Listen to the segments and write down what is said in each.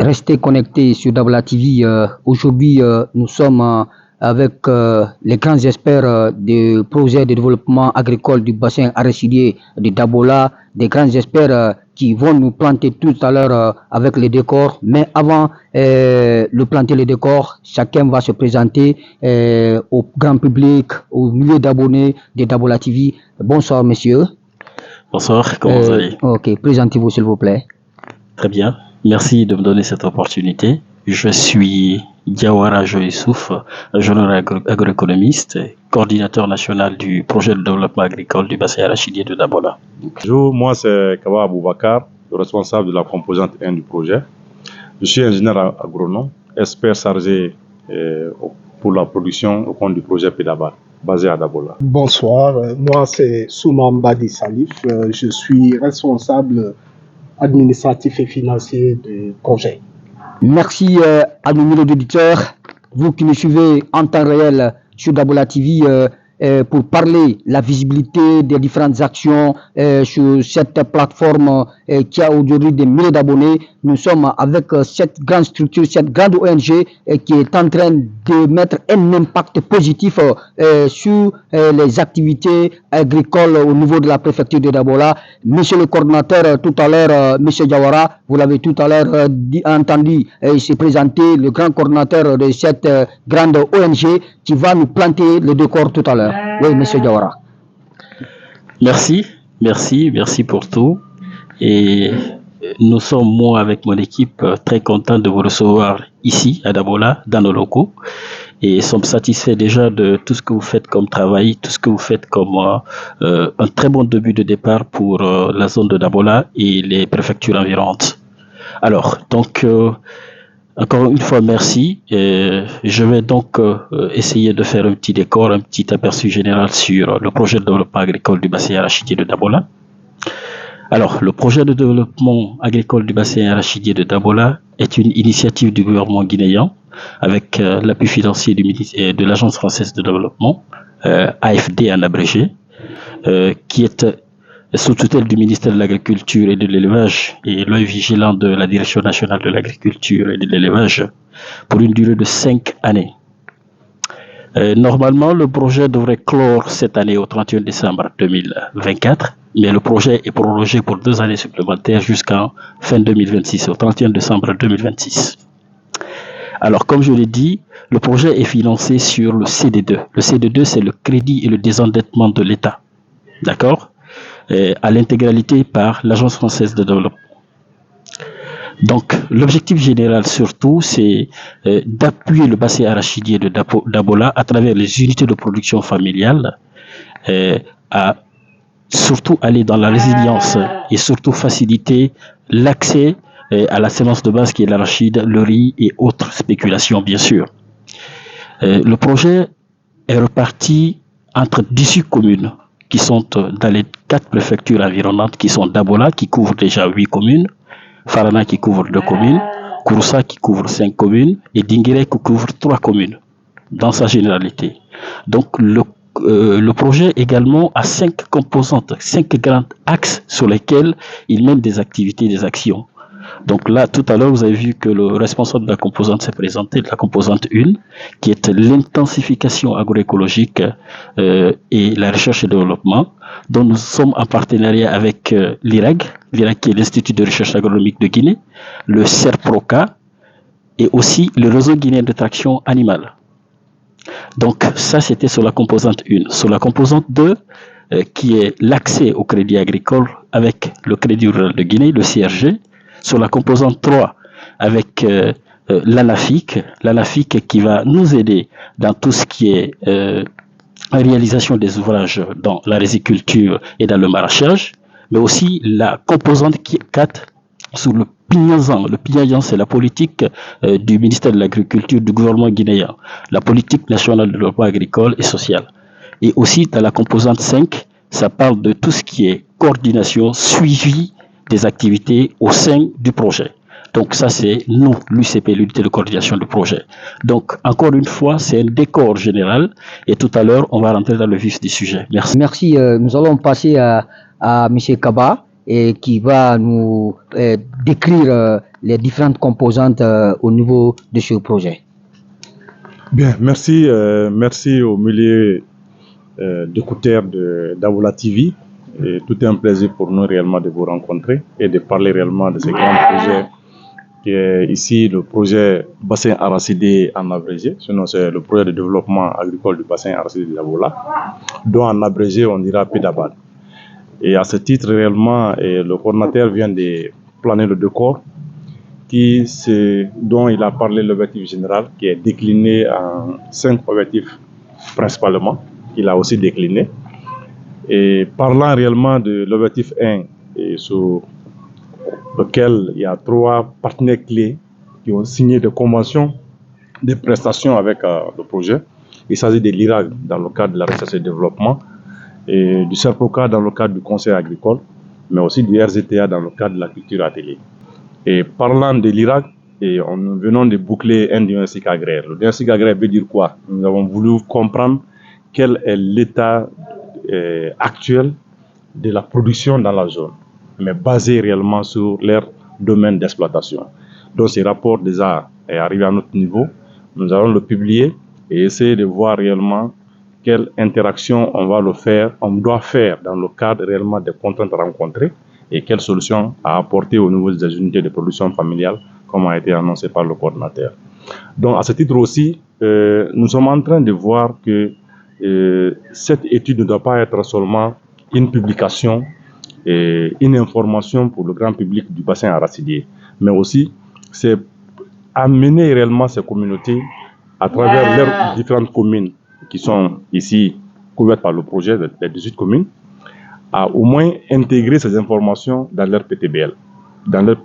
Restez connectés sur Dabla TV. Aujourd'hui, nous sommes avec les grands experts du projet de développement agricole du bassin arachidier de Dabola, des grands experts qui vont nous planter tout à l'heure avec les décors. Mais avant de planter les décors, chacun va se présenter au grand public, aux milliers d'abonnés de Dabola TV. Bonsoir, messieurs. Bonsoir, comment vous allez? Ok, présentez-vous s'il vous plaît. Très bien, merci de me donner cette opportunité. Je suis Diawara Joïsouf, ingénieur agroéconomiste, coordinateur national du projet de développement agricole du bassin arachidier de Dabola. Bonjour, moi c'est Kaba Aboubakar, le responsable de la composante 1 du projet. Je suis ingénieur agronome, expert chargé pour la production au compte du projet PEDABAL, basé à Dabola. Bonsoir, moi c'est Souman Badi Salif, je suis responsable administratif et financier du projet. Merci à nos milliers d'auditeurs, vous qui nous suivez en temps réel sur Dabola TV pour parler la visibilité des différentes actions sur cette plateforme qui a aujourd'hui des milliers d'abonnés. Nous sommes avec cette grande structure, cette grande ONG qui est en train de mettre un impact positif sur les activités agricoles au niveau de la préfecture de Dabola. Monsieur le coordinateur, tout à l'heure, Monsieur Diawara, vous l'avez tout à l'heure entendu, il s'est présenté, le grand coordinateur de cette grande ONG qui va nous planter le décor tout à l'heure. Oui, Monsieur Diawara. Merci pour tout. Et nous sommes, moi avec mon équipe, très contents de vous recevoir ici à Dabola, dans nos locaux, et sommes satisfaits déjà de tout ce que vous faites comme travail, tout ce que vous faites comme un très bon début de départ pour la zone de Dabola et les préfectures environnantes. Alors, donc, encore une fois, merci. Je vais donc essayer de faire un petit décor, un petit aperçu général sur le projet de développement agricole du bassin arachidier de Dabola. Alors, le projet de développement agricole du bassin arachidier de Dabola est une initiative du gouvernement guinéen avec l'appui financier de l'Agence française de développement, AFD en abrégé, qui est sous tutelle du ministère de l'Agriculture et de l'Élevage et l'œil vigilant de la Direction nationale de l'Agriculture et de l'Élevage pour une durée de 5 années. Normalement, le projet devrait clore cette année au 31 décembre 2024, mais le projet est prolongé pour 2 années supplémentaires jusqu'en fin 2026, au 31 décembre 2026. Alors, comme je l'ai dit, le projet est financé sur le CD2. Le CD2, c'est le crédit et le désendettement de l'État. D'accord ? À l'intégralité par l'Agence française de développement. Donc, l'objectif général surtout, c'est d'appuyer le bassin arachidier de Dabola à travers les unités de production familiale à surtout aller dans la résilience et surtout faciliter l'accès à la semence de base qui est l'arachide, le riz et autres spéculations, bien sûr. Le projet est reparti entre 18 communes qui sont dans les 4 préfectures environnantes, qui sont Dabola, qui couvre déjà 8 communes, Farana qui couvre 2 communes, Kouroussa qui couvre 5 communes, et Dinguiré qui couvre 3 communes, dans sa généralité. Donc le projet également a 5 composantes, 5 grands axes sur lesquels il mène des activités, des actions. Donc là, tout à l'heure, vous avez vu que le responsable de la composante s'est présenté, de la composante 1, qui est l'intensification agroécologique et la recherche et développement, dont nous sommes en partenariat avec l'IRAG, qui est l'Institut de recherche agronomique de Guinée, le CERPROCA et aussi le réseau guinéen de traction animale. Donc ça, c'était sur la composante 1. Sur la composante 2, qui est l'accès au crédit agricole avec le Crédit rural de Guinée, le CRG, sur la composante 3 avec l'ANAFIC qui va nous aider dans tout ce qui est réalisation des ouvrages dans la riziculture et dans le maraîchage, mais aussi la composante 4 sur le PINAZAN. Le PINAZAN, c'est la politique du ministère de l'Agriculture du gouvernement guinéen, la politique nationale de développement agricole et social. Et aussi dans la composante 5, ça parle de tout ce qui est coordination, suivi des activités au sein du projet. Donc ça, c'est nous, l'UCP, l'unité de coordination du projet. Donc, encore une fois, c'est un décor général et tout à l'heure, on va rentrer dans le vif du sujet. Merci. Merci. Nous allons passer à M. Kaba qui va nous décrire les différentes composantes au niveau de ce projet. Bien, merci au milieu d'écouteurs d'Avola TV. Et tout est un plaisir pour nous réellement de vous rencontrer et de parler réellement de ce grand projet qui est ici le projet bassin arachidier en abrégé. Sinon, c'est le projet de développement agricole du bassin arachidier de d'Avola, dont en abrégé on dira PEDABAD. Et à ce titre, réellement, le coordinateur vient de planer le décor dont il a parlé l'objectif général qui est décliné en 5 objectifs principalement, qu'il a aussi décliné. Et parlant réellement de l'objectif 1, sur lequel il y a 3 partenaires clés qui ont signé des conventions de prestations avec le projet. Il s'agit de l'IRAG dans le cadre de la recherche et développement, et du CERPROCA dans le cadre du conseil agricole, mais aussi du RZTA dans le cadre de la culture atelier. Et parlant de l'IRAG, nous venons de boucler un diagnostic agraire. Le diagnostic agraire veut dire quoi? Nous avons voulu comprendre quel est l'état actuel de la production dans la zone, mais basé réellement sur leur domaine d'exploitation. Donc ce rapport déjà est arrivé à notre niveau. Nous allons le publier et essayer de voir réellement quelle interaction on doit faire dans le cadre réellement des contraintes rencontrées et quelles solutions à apporter au niveau des unités de production familiale, comme a été annoncé par le coordinateur. Donc à ce titre aussi, nous sommes en train de voir que cette étude ne doit pas être seulement une publication et une information pour le grand public du bassin arachidier, mais aussi c'est amener réellement ces communautés à travers leurs différentes communes qui sont ici couvertes par le projet, les 18 communes, à au moins intégrer ces informations dans leur PTBL, dans leur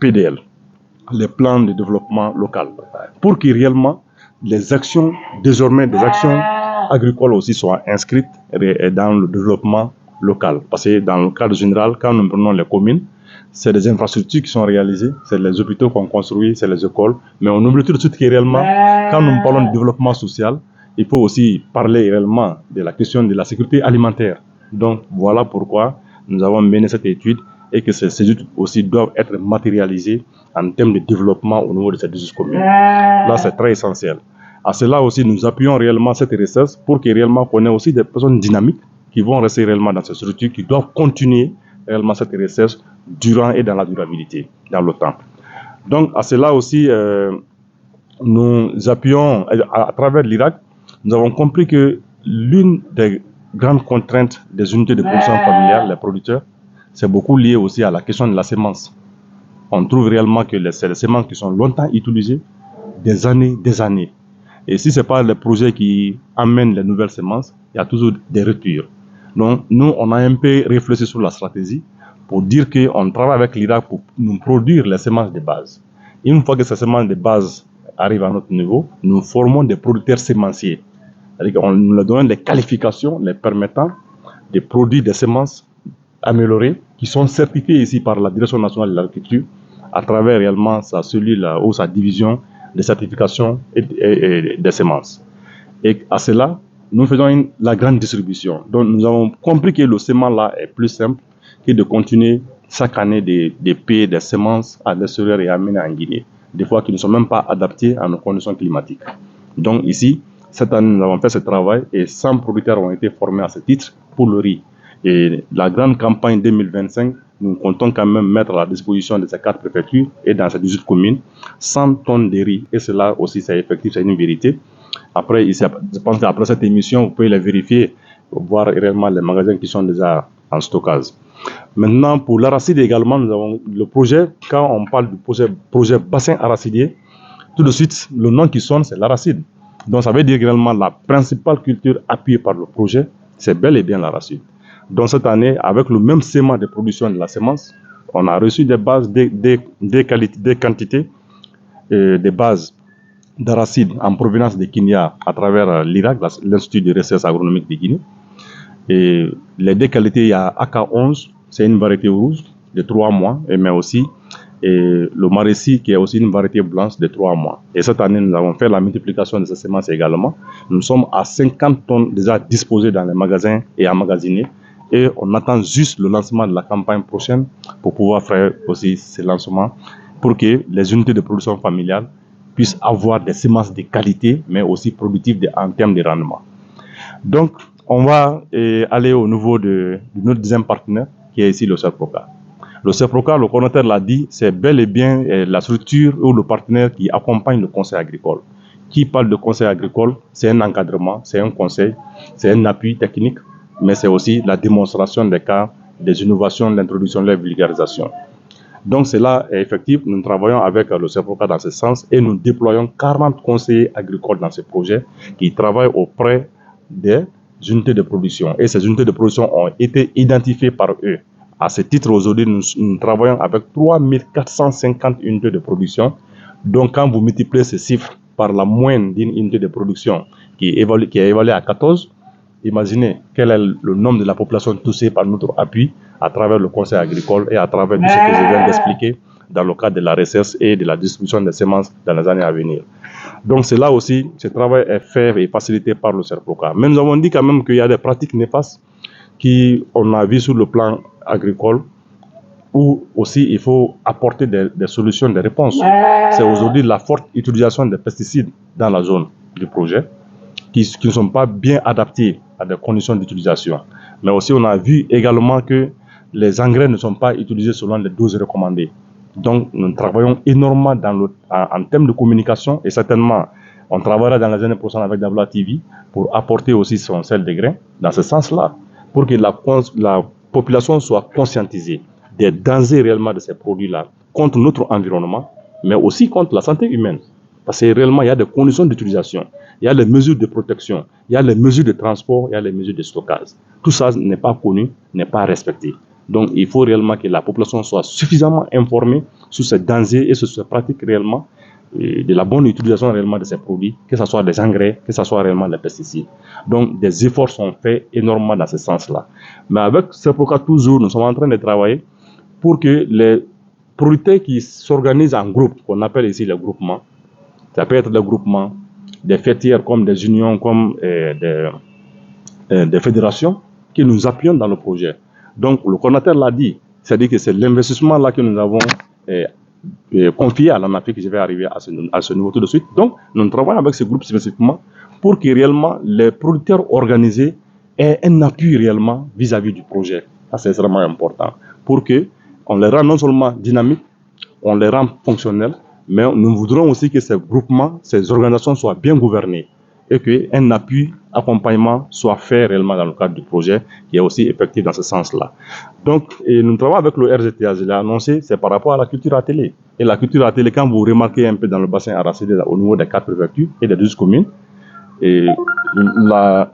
PDL, les plans de développement local, pour que réellement les actions, désormais des actions agricoles aussi soient inscrites dans le développement local. Parce que dans le cadre général, quand nous prenons les communes, c'est des infrastructures qui sont réalisées, c'est les hôpitaux qu'on construit, c'est les écoles, mais on oublie tout de suite que réellement, quand nous parlons de développement social, il faut aussi parler réellement de la question de la sécurité alimentaire. Donc voilà pourquoi nous avons mené cette étude et que ces études aussi doivent être matérialisées en termes de développement au niveau de ces 18 communes. Là, c'est très essentiel. À cela aussi, nous appuyons réellement cette recherche pour que réellement qu'on ait aussi des personnes dynamiques qui vont rester réellement dans ces structures, qui doivent continuer réellement cette recherche durant et dans la durabilité, dans le temps. Donc, à cela aussi, nous appuyons, à travers l'IRAG, nous avons compris que l'une des grandes contraintes des unités de production familiale, les producteurs, c'est beaucoup lié aussi à la question de la semence. On trouve réellement que c'est les semences qui sont longtemps utilisées, des années. Et si ce n'est pas les projets qui amènent les nouvelles semences, il y a toujours des ruptures. Donc, nous, on a un peu réfléchi sur la stratégie pour dire qu'on travaille avec l'IRAG pour nous produire les semences de base. Une fois que ces semences de base arrivent à notre niveau, nous formons des producteurs sémenciers. C'est-à-dire qu'on nous leur donne des qualifications les permettant de produire des semences améliorées qui sont certifiées ici par la Direction nationale de l'agriculture à travers réellement sa cellule ou sa division de certification et des semences. Et à cela, nous faisons la grande distribution. Donc nous avons compris que le sément là est plus simple que de continuer chaque année de payer des semences à l'extérieur et amener en Guinée. Des fois qui ne sont même pas adaptées à nos conditions climatiques. Donc ici, cette année, nous avons fait ce travail et 100 producteurs ont été formés à ce titre pour le riz. Et la grande campagne 2025, nous comptons quand même mettre à la disposition de ces 4 préfectures et dans ces 18 communes 100 tonnes de riz. Et cela aussi, c'est effectif, c'est une vérité. Après, je pense qu'après cette émission, vous pouvez les vérifier, voir réellement les magasins qui sont déjà en stockage. Maintenant, pour l'arachide également, nous avons le projet, quand on parle du projet bassin arachidier, tout de suite, le nom qui sonne, c'est l'arachide. Donc, ça veut dire également la principale culture appuyée par le projet, c'est bel et bien l'arachide. Donc, cette année, avec le même sément de production de la semence, on a reçu des bases, des quantités, des bases d'arachide en provenance de Kenya à travers l'IRAG, l'Institut de recherche agronomique de Guinée. Et les 2 qualités, il y a AK11, c'est une variété rouge de 3 mois, mais aussi le Maréci qui est aussi une variété blanche de 3 mois. Et cette année, nous avons fait la multiplication de ces semences également. Nous sommes à 50 tonnes déjà disposées dans les magasins et emmagasinées. Et on attend juste le lancement de la campagne prochaine pour pouvoir faire aussi ces lancements pour que les unités de production familiale puissent avoir des semences de qualité, mais aussi productives en termes de rendement. Donc, on va aller au niveau de notre deuxième partenaire, qui est ici le CERPROCA. Le CERPROCA, le coordonnateur l'a dit, c'est bel et bien la structure ou le partenaire qui accompagne le conseil agricole. Qui parle de conseil agricole, c'est un encadrement, c'est un conseil, c'est un appui technique, mais c'est aussi la démonstration des cas, des innovations, l'introduction, la vulgarisation. Donc c'est là, effectivement, nous travaillons avec le CERPROCA dans ce sens et nous déployons 40 conseillers agricoles dans ce projet qui travaillent auprès des unités de production. Et ces unités de production ont été identifiées par eux. À ce titre, aujourd'hui, nous travaillons avec 3450 unités de production. Donc quand vous multipliez ces chiffres par la moyenne d'une unité de production qui est évaluée à 14, imaginez quel est le nombre de la population touchée par notre appui à travers le conseil agricole et à travers tout ce que je viens d'expliquer dans le cadre de la recherche et de la distribution des semences dans les années à venir. Donc c'est là aussi, ce travail est fait et facilité par le CERPROCA. Mais nous avons dit quand même qu'il y a des pratiques néfastes qu'on a vues sur le plan agricole, où aussi il faut apporter des solutions, des réponses. C'est aujourd'hui la forte utilisation des pesticides dans la zone du projet, qui ne sont pas bien adaptés à des conditions d'utilisation. Mais aussi on a vu également que les engrais ne sont pas utilisés selon les doses recommandées. Donc nous travaillons énormément en termes de communication et certainement on travaillera dans les années prochaines avec Dabla TV pour apporter aussi son sel de grain dans ce sens-là, pour que la population soit conscientisée des dangers réellement de ces produits-là contre notre environnement, mais aussi contre la santé humaine. Parce que réellement, il y a des conditions d'utilisation, il y a les mesures de protection, il y a les mesures de transport, il y a les mesures de stockage. Tout ça n'est pas connu, n'est pas respecté. Donc, il faut réellement que la population soit suffisamment informée sur ces dangers et sur ces pratiques réellement, de la bonne utilisation réellement de ces produits, que ce soit des engrais, que ce soit réellement des pesticides. Donc, des efforts sont faits énormément dans ce sens-là. Mais avec CERPROCA, toujours, nous sommes en train de travailler pour que les producteurs qui s'organisent en groupe, qu'on appelle ici les groupements, ça peut être des groupements, des fêtières comme des unions, comme des fédérations, que nous appuyons dans le projet. Donc, le coordonnateur l'a dit, c'est-à-dire que c'est l'investissement là que nous avons confié à l'ANAFIC, je vais arriver à ce niveau tout de suite. Donc, nous travaillons avec ces groupes spécifiquement pour que réellement les producteurs organisés aient un appui réellement vis-à-vis du projet. Ça, c'est extrêmement important. Pour qu'on les rende non seulement dynamiques, on les rend fonctionnels, mais nous voudrons aussi que ces groupements, ces organisations soient bien gouvernées et qu'un appui, accompagnement soit fait réellement dans le cadre du projet qui est aussi effectif dans ce sens-là. Donc, nous travaillons avec le RGTA, je l'ai annoncé, c'est par rapport à la culture à télé. Et la culture à télé, quand vous remarquez un peu dans le bassin arachidier au niveau des 4 préfectures et des 12 communes, et la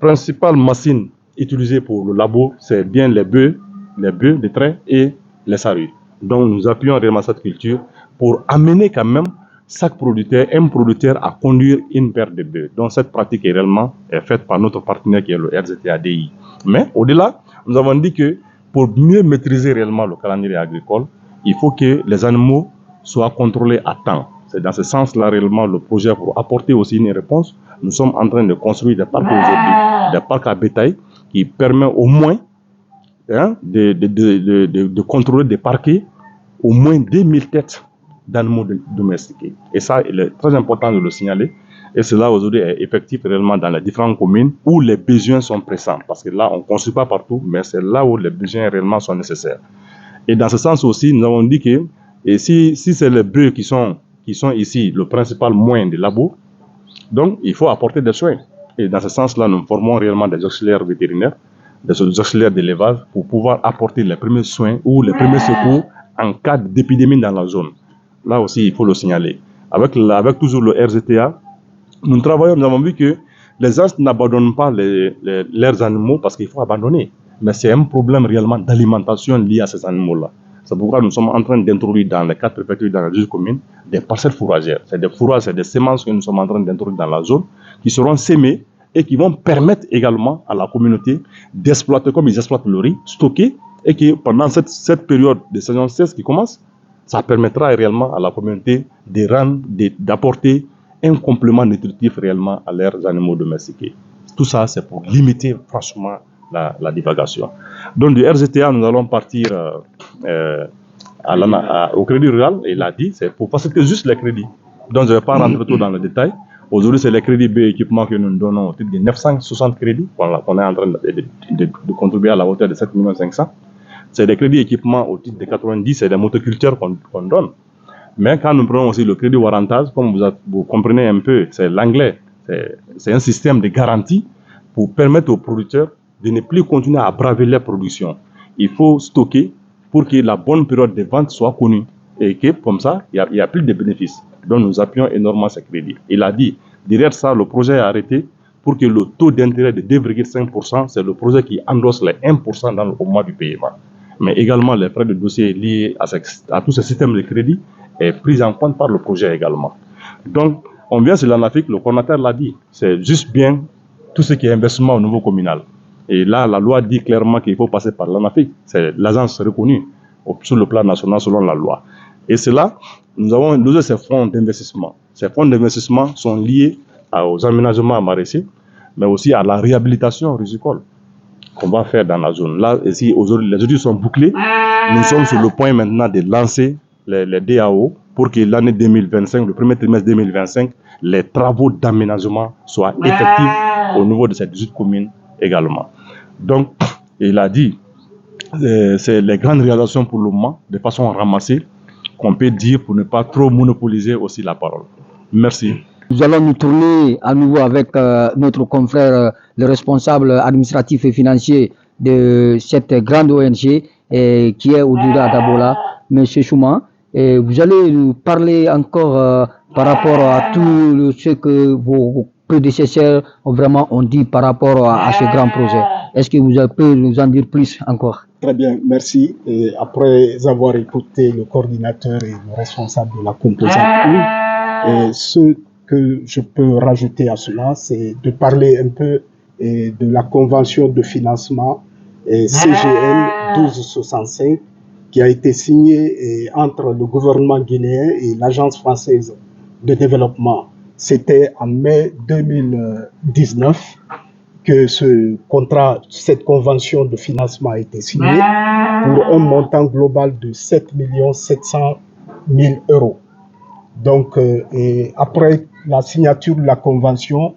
principale machine utilisée pour le labo, c'est bien les bœufs, les traits et les sarues. Donc, nous appuyons réellement cette culture pour amener quand même chaque producteur, un producteur à conduire une paire de bœufs. Donc cette pratique est réellement faite par notre partenaire qui est le RZTADI. Mais au-delà, nous avons dit que pour mieux maîtriser réellement le calendrier agricole, il faut que les animaux soient contrôlés à temps. C'est dans ce sens-là réellement le projet pour apporter aussi une réponse. Nous sommes en train de construire des parcs aujourd'hui, des parcs à bétail qui permettent au moins de contrôler, de parquer au moins 2000 têtes d'animaux domestiqués. Et ça, il est très important de le signaler. Et cela aujourd'hui est effectif réellement dans les différentes communes où les besoins sont pressants. Parce que là, on ne construit pas partout, mais c'est là où les besoins réellement sont nécessaires. Et dans ce sens aussi, nous avons dit que si c'est les bœufs qui sont ici le principal moyen de labo, donc il faut apporter des soins. Et dans ce sens-là, nous formons réellement des auxiliaires vétérinaires, des auxiliaires d'élevage pour pouvoir apporter les premiers soins ou les premiers secours en cas d'épidémie dans la zone. Là aussi, il faut le signaler. Avec toujours le RZTA, nous travaillons, nous avons vu que les gens n'abandonnent pas leurs animaux parce qu'il faut abandonner. Mais c'est un problème réellement d'alimentation lié à ces animaux-là. C'est pourquoi nous sommes en train d'introduire dans les 4 préfectures, dans les 12 communes, des parcelles fourragères. C'est des fourrages, c'est des semences que nous sommes en train d'introduire dans la zone, qui seront sémées et qui vont permettre également à la communauté d'exploiter comme ils exploitent le riz, stocker, et que pendant cette période de saison 16 qui commence, ça permettra réellement à la communauté d'apporter un complément nutritif réellement à leurs animaux domestiqués. Tout ça, c'est pour limiter franchement la divagation. Donc du RZTA, nous allons partir au crédit rural, et il a dit, c'est pour faciliter juste les crédits. Donc je ne vais pas rentrer trop dans le détail. Aujourd'hui, c'est les crédits B équipements que nous donnons au titre de 960 crédits, qu'on est en train de contribuer à la hauteur de 7 500 000. C'est des crédits équipements au titre de 90, c'est des motoculteurs qu'on donne. Mais quand nous prenons aussi le crédit warrantage, comme vous comprenez un peu, c'est l'anglais, c'est un système de garantie pour permettre aux producteurs de ne plus continuer à braver leur production. Il faut stocker pour que la bonne période de vente soit connue et que, comme ça, il n'y a plus de bénéfices. Donc nous appuyons énormément ces crédits. Il a dit, derrière ça, le projet est arrêté pour que le taux d'intérêt de 2,5%, c'est le projet qui endosse les 1% au mois du paiement. Mais également, les frais de dossier liés à tous ces systèmes de crédit est pris en compte par le projet également. Donc, on vient sur l'ANAFIC, le coordinateur l'a dit, c'est juste bien tout ce qui est investissement au niveau communal. Et là, la loi dit clairement qu'il faut passer par l'ANAFIC, c'est l'agence reconnue sur le plan national selon la loi. Et c'est là, nous avons usé ces fonds d'investissement. Ces fonds d'investissement sont liés aux aménagements maraîchers, mais aussi à la réhabilitation risicole qu'on va faire dans la zone. Là, ici, aujourd'hui, les études sont bouclées. Nous sommes sur le point maintenant de lancer les DAO pour que l'année 2025, le premier trimestre 2025, les travaux d'aménagement soient effectifs au niveau de ces 18 communes également. Donc, il a dit, c'est les grandes réalisations pour le moment, de façon ramassée, qu'on peut dire pour ne pas trop monopoliser aussi la parole. Merci. Nous allons nous tourner à nouveau avec notre confrère, le responsable administratif et financier de cette grande ONG qui est Odura Dabola, M. Chouma. Et vous allez nous parler encore par rapport à tout ce que vos prédécesseurs ont dit par rapport à ce grand projet. Est-ce que vous pouvez nous en dire plus encore? Très bien, merci. Et après avoir écouté le coordinateur et le responsable de la composante 1, ce que je peux rajouter à cela, c'est de parler un peu de la convention de financement CGN 1265 qui a été signée entre le gouvernement guinéen et l'Agence française de développement. C'était en mai 2019 que cette convention de financement a été signée pour un montant global de 7 700 000 euros. Donc, après la signature de la convention,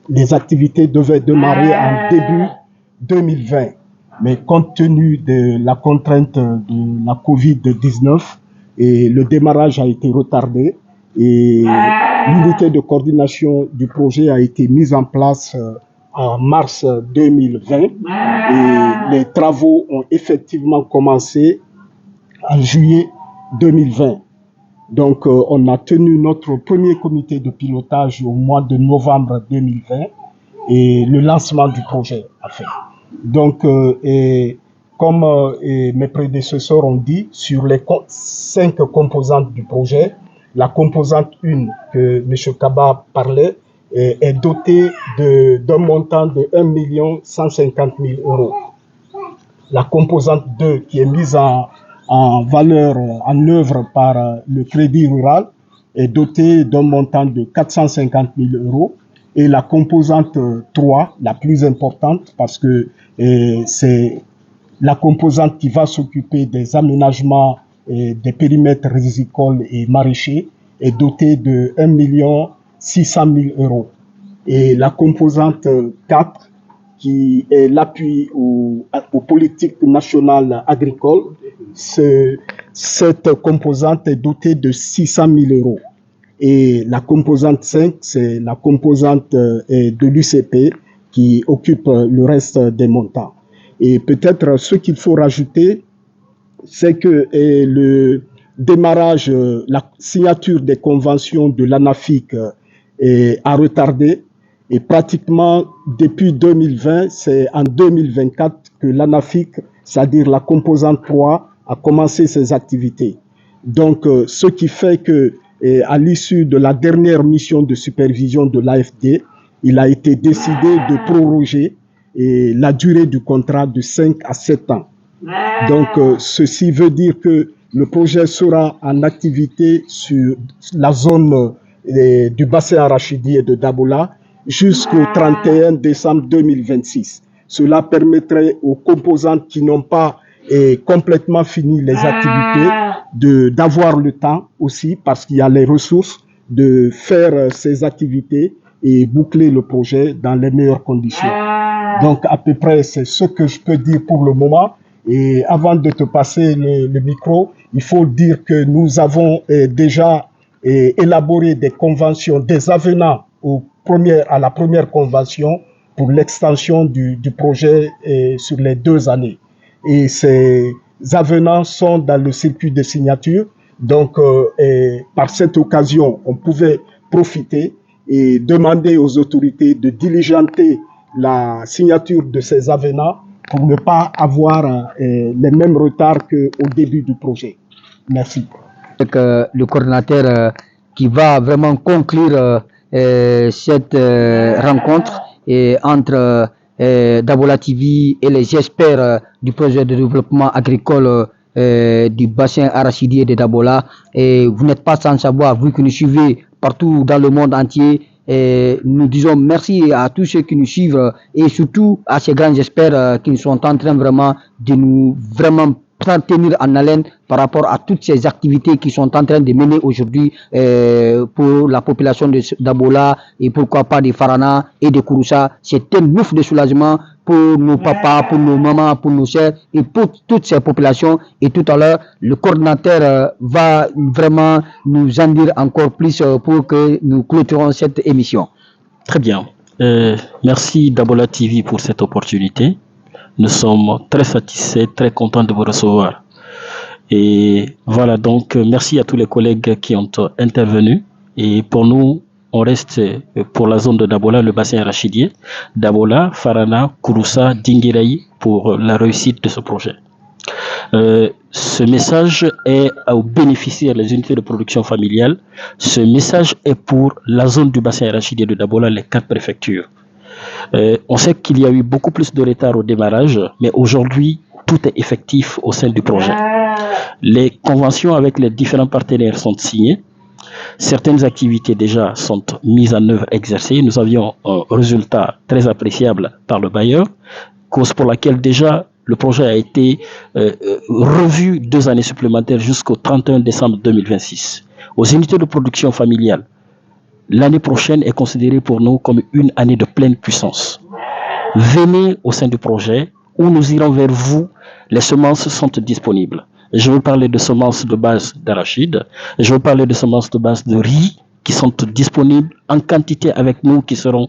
les activités devaient démarrer en début 2020. Mais compte tenu de la contrainte de la Covid-19, le démarrage a été retardé et l'unité de coordination du projet a été mise en place en mars 2020 et les travaux ont effectivement commencé en juillet 2020. Donc, on a tenu notre premier comité de pilotage au mois de novembre 2020 et le lancement du projet a fait. Donc, comme mes prédécesseurs ont dit, sur les 5 composantes du projet, la composante 1 que M. Kaba parlait est dotée d'un montant de 1 150 000 euros. La composante 2 qui est mise en valeur, en œuvre par le Crédit Rural est dotée d'un montant de 450 000 euros. Et la composante 3, la plus importante, parce que c'est la composante qui va s'occuper des aménagements des périmètres rizicoles et maraîchers, est dotée de 1 600 000 euros. Et la composante 4, qui est l'appui aux politiques nationales agricoles, cette composante est dotée de 600 000 euros. Et la composante 5, c'est la composante de l'UCP qui occupe le reste des montants. Et peut-être ce qu'il faut rajouter, c'est que le démarrage, la signature des conventions de l'ANAFIC a retardé. Et pratiquement depuis 2020, c'est en 2024 que l'ANAFIC, c'est-à-dire la composante 3, a commencé ses activités. Donc, ce qui fait que à l'issue de la dernière mission de supervision de l'AFD, il a été décidé de proroger la durée du contrat de 5 à 7 ans. Donc, ceci veut dire que le projet sera en activité sur la zone du bassin arachidier de Dabola jusqu'au 31 décembre 2026. Cela permettrait aux composantes qui n'ont pas complètement fini les activités d'avoir le temps aussi, parce qu'il y a les ressources, de faire ces activités et boucler le projet dans les meilleures conditions. Donc à peu près c'est ce que je peux dire pour le moment. Et avant de te passer le micro, il faut dire que nous avons déjà élaboré des conventions, des avenants à la première convention pour l'extension du projet sur les 2 années. Et ces avenants sont dans le circuit de signature. Donc, par cette occasion, on pouvait profiter et demander aux autorités de diligenter la signature de ces avenants pour ne pas avoir les mêmes retards qu'au début du projet. Merci. Avec le coordinateur qui va vraiment conclure cette rencontre entre Dabola TV et les experts du projet de développement agricole du bassin arachidier de Dabola. Et vous n'êtes pas sans savoir, vous qui nous suivez partout dans le monde entier, et nous disons merci à tous ceux qui nous suivent et surtout à ces grands experts qui sont en train vraiment de nous tenir en haleine par rapport à toutes ces activités qui sont en train de mener aujourd'hui pour la population de Dabola et pourquoi pas de Farana et de Kouroussa. C'est un ouf de soulagement pour nos papas, pour nos mamans, pour nos sœurs et pour toutes ces populations. Et tout à l'heure, le coordinateur va vraiment nous en dire encore plus pour que nous clôturons cette émission. Très bien. Merci Dabola TV pour cette opportunité. Nous sommes très satisfaits, très contents de vous recevoir. Et voilà, donc merci à tous les collègues qui ont intervenu. Et pour nous, on reste pour la zone de Dabola, le bassin arachidier, Dabola, Farana, Kouroussa, Dinguiraï pour la réussite de ce projet. Ce message est aux bénéficiaires des unités de production familiale. Ce message est pour la zone du bassin arachidier de Dabola, les 4 préfectures. On sait qu'il y a eu beaucoup plus de retard au démarrage, mais aujourd'hui, tout est effectif au sein du projet. Les conventions avec les différents partenaires sont signées. Certaines activités déjà sont mises en œuvre, exercées. Nous avions un résultat très appréciable par le bailleur, cause pour laquelle déjà le projet a été revu 2 années supplémentaires jusqu'au 31 décembre 2026. Aux unités de production familiale, l'année prochaine est considérée pour nous comme une année de pleine puissance. Venez au sein du projet où nous irons vers vous. Les semences sont disponibles. Je veux parler de semences de base d'arachide. Je veux parler de semences de base de riz qui sont disponibles en quantité avec nous, qui seront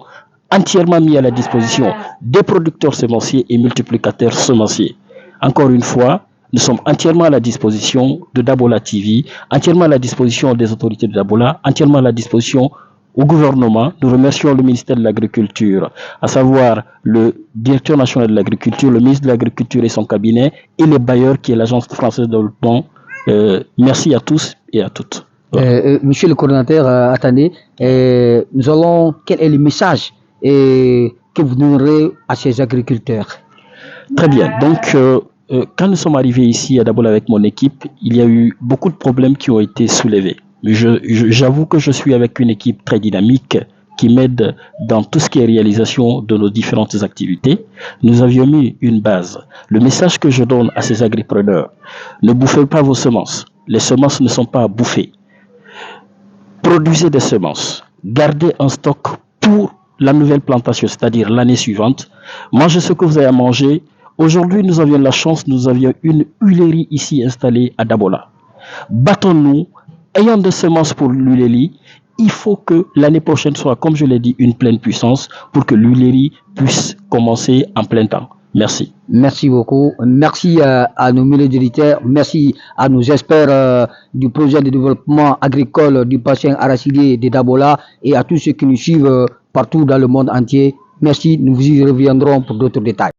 entièrement mis à la disposition des producteurs semenciers et multiplicateurs semenciers. Encore une fois, nous sommes entièrement à la disposition de Dabola TV, entièrement à la disposition des autorités de Dabola, entièrement à la disposition au gouvernement. Nous remercions le ministère de l'Agriculture, à savoir le directeur national de l'Agriculture, le ministre de l'Agriculture et son cabinet, et les bailleurs qui est l'Agence française de développement. Merci à tous et à toutes. Monsieur le coordinateur, attendez, nous allons, quel est le message que vous donnerez à ces agriculteurs? Très bien, donc quand nous sommes arrivés ici à Dabola avec mon équipe, il y a eu beaucoup de problèmes qui ont été soulevés. J'avoue que je suis avec une équipe très dynamique qui m'aide dans tout ce qui est réalisation de nos différentes activités. Nous avions mis une base. Le message que je donne à ces agripreneurs: ne bouffez pas vos semences. Les semences ne sont pas à bouffer. Produisez des semences. Gardez un stock pour la nouvelle plantation, c'est-à-dire l'année suivante. Mangez ce que vous avez à manger. Aujourd'hui, nous avions la chance, nous avions une huilerie ici installée à Dabola. Battons-nous. Ayant des semences pour l'huilerie, il faut que l'année prochaine soit, comme je l'ai dit, une pleine puissance pour que l'huilerie puisse commencer en plein temps. Merci. Merci beaucoup. Merci à nos milliers d'auditeurs. Merci à nos experts du projet de développement agricole du bassin arachidier de Dabola et à tous ceux qui nous suivent partout dans le monde entier. Merci. Nous y reviendrons pour d'autres détails.